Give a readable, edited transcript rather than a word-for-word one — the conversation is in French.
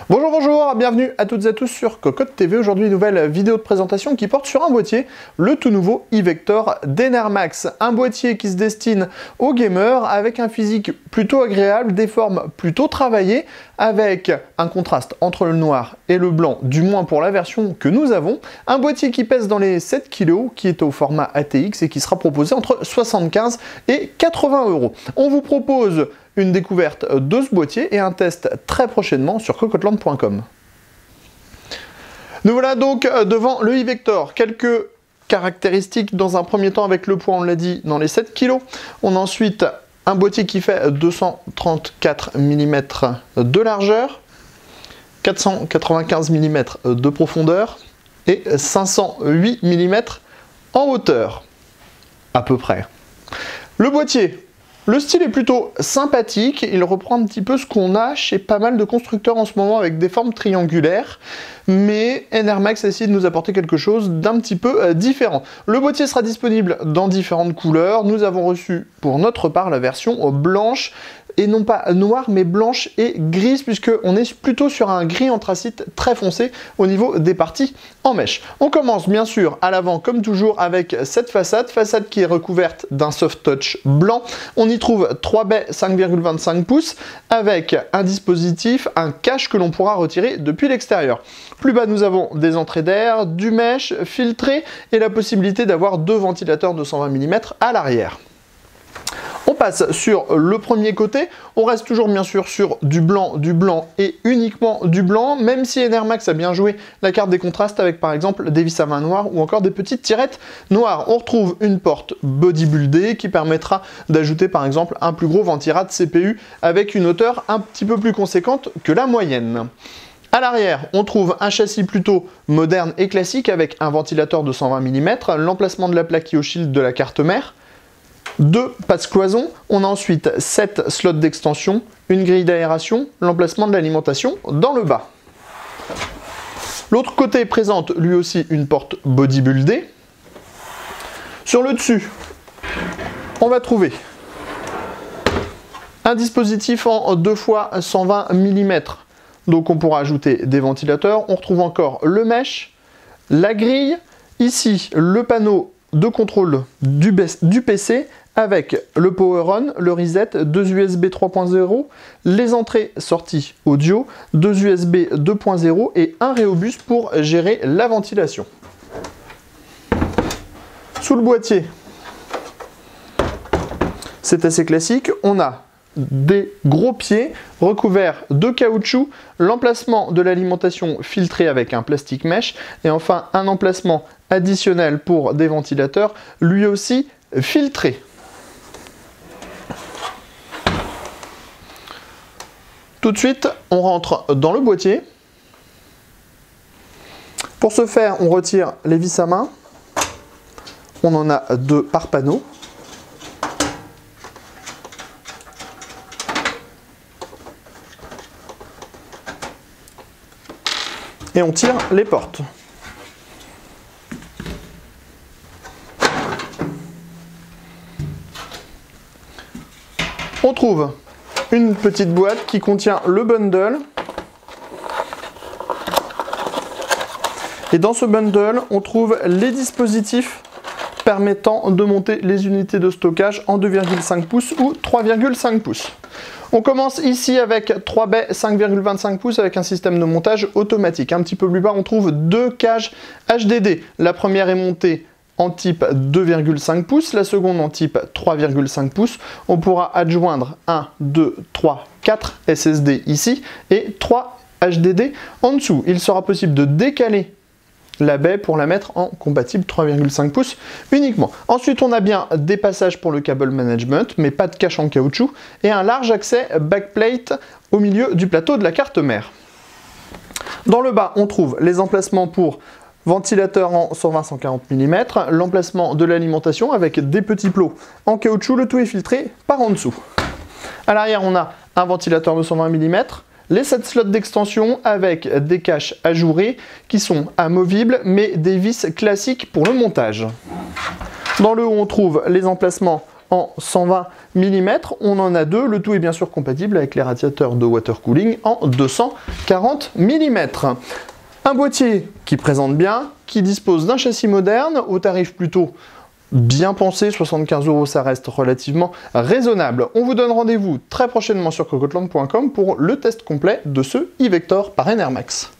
Bonjour, bienvenue à toutes et à tous sur Cocotte TV. Aujourd'hui, nouvelle vidéo de présentation qui porte sur un boîtier, le tout nouveau e-Vector d'Enermax. Un boîtier qui se destine aux gamers avec un physique plutôt agréable, des formes plutôt travaillées, avec un contraste entre le noir et le blanc, du moins pour la version que nous avons. Un boîtier qui pèse dans les 7 kg, qui est au format ATX et qui sera proposé entre 75 et 80 €. On vous propose une découverte de ce boîtier et un test très prochainement sur cocoteland.com. Nous voilà donc devant le e-Vector. Quelques caractéristiques dans un premier temps avec le poids, on l'a dit, dans les 7 kg. On a ensuite un boîtier qui fait 234 mm de largeur, 495 mm de profondeur et 508 mm en hauteur, à peu près. Le boîtier, le style est plutôt sympathique, il reprend un petit peu ce qu'on a chez pas mal de constructeurs en ce moment avec des formes triangulaires, mais Enermax a essayé de nous apporter quelque chose d'un petit peu différent. Le boîtier sera disponible dans différentes couleurs, nous avons reçu pour notre part la version blanche, et non pas noire mais blanche et grise, puisqu'on est plutôt sur un gris anthracite très foncé au niveau des parties en mèche. On commence bien sûr à l'avant comme toujours avec cette façade qui est recouverte d'un soft touch blanc. On y trouve 3 baies 5,25 pouces avec un dispositif, un cache que l'on pourra retirer depuis l'extérieur. Plus bas, nous avons des entrées d'air, du mesh filtré et la possibilité d'avoir 2 ventilateurs de 120 mm à l'arrière. On passe sur le premier côté, on reste toujours bien sûr sur du blanc et uniquement du blanc, même si Enermax a bien joué la carte des contrastes avec par exemple des vis à main noires ou encore des petites tirettes noires. On retrouve une porte bodybuildée qui permettra d'ajouter par exemple un plus gros ventirad CPU avec une hauteur un petit peu plus conséquente que la moyenne. À l'arrière, on trouve un châssis plutôt moderne et classique avec un ventilateur de 120 mm, l'emplacement de la plaque IO-Shield de la carte mère, 2 passe-cloisons, on a ensuite 7 slots d'extension, une grille d'aération, l'emplacement de l'alimentation dans le bas. L'autre côté présente lui aussi une porte bodybuildée. Sur le dessus, on va trouver un dispositif en 2 fois 120 mm. Donc on pourra ajouter des ventilateurs. On retrouve encore le mesh, la grille, ici le panneau de contrôle du PC avec le power on, le reset, 2 USB 3.0, les entrées sorties audio, 2 USB 2.0 et un Rhéobus pour gérer la ventilation. Sous le boîtier, c'est assez classique, on a des gros pieds recouverts de caoutchouc, l'emplacement de l'alimentation filtré avec un plastique mesh et enfin un emplacement additionnel pour des ventilateurs, lui aussi filtré. Tout de suite, on rentre dans le boîtier. Pour ce faire, on retire les vis à main. On en a 2 par panneau. Et on tire les portes. On trouve une petite boîte qui contient le bundle. Et dans ce bundle, on trouve les dispositifs permettant de monter les unités de stockage en 2,5 pouces ou 3,5 pouces. On commence ici avec 3 baies 5,25 pouces avec un système de montage automatique. Un petit peu plus bas, on trouve 2 cages HDD. La première est montée en type 2,5 pouces, la seconde en type 3,5 pouces. On pourra adjoindre 1, 2, 3, 4 SSD ici et 3 HDD en dessous. Il sera possible de décaler la baie pour la mettre en compatible 3,5 pouces uniquement. Ensuite, on a bien des passages pour le câble management, mais pas de cache en caoutchouc, et un large accès backplate au milieu du plateau de la carte mère. Dans le bas, on trouve les emplacements pour ventilateur en 120-140 mm, l'emplacement de l'alimentation avec des petits plots en caoutchouc, le tout est filtré par en dessous. À l'arrière, on a un ventilateur de 120 mm, les 7 slots d'extension avec des caches ajourées qui sont amovibles mais des vis classiques pour le montage. Dans le haut, on trouve les emplacements en 120 mm, on en a deux, le tout est bien sûr compatible avec les radiateurs de water cooling en 240 mm. Un boîtier qui présente bien, qui dispose d'un châssis moderne, au tarif plutôt bien pensé, 75 €, ça reste relativement raisonnable. On vous donne rendez-vous très prochainement sur cocottland.com pour le test complet de ce e-Vector par Enermax.